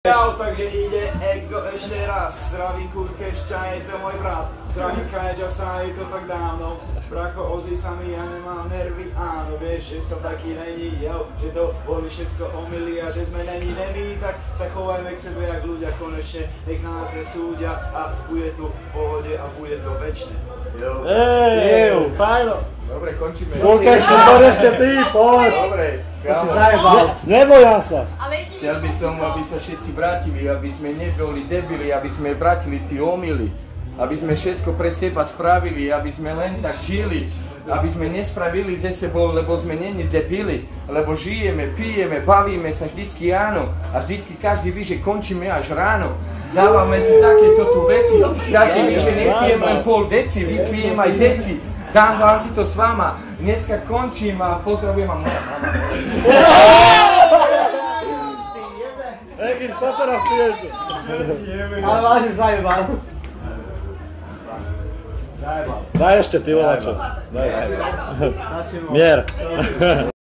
Čau, takže ide Exo ešte raz. Zdraví Kurkešťa, je to môj brat. Zdraví Kajeďa, sa je to tak dávno. Bracho, ozvi sa mi, ja nemám nervy, áno, vieš, že som taký není, jo, že to boli všetko omily a že sme není nemí, tak sa chovajme k sebe jak ľudia konečne, nech nás nesúdia a bude tu v pohode a bude to večné. Jo. Fajno. Dobre, končíme. Kurkešťa, poď ešte ty, poď. Dobre, kámo. Nebojá sa. Chcel by som, aby sa všetci vrátili, aby sme neboli debili, aby sme vrátili tie omily, aby sme všetko pre seba spravili, aby sme len tak žili, aby sme nespravili ze sebou, lebo sme není debili, lebo žijeme, pijeme, bavíme sa vždycky áno a vždycky každý ví, že končíme až ráno. Dávame si takéto tu veci, každý ví, že nepijem len pol deci, vypijem aj deci. Dám vám si to s vama, dneska končím a pozdravujem vám moja mama. Egin, po teraz piješ? Ale vážne zajebal. Daj ešte ty volačo. Daj. Mier.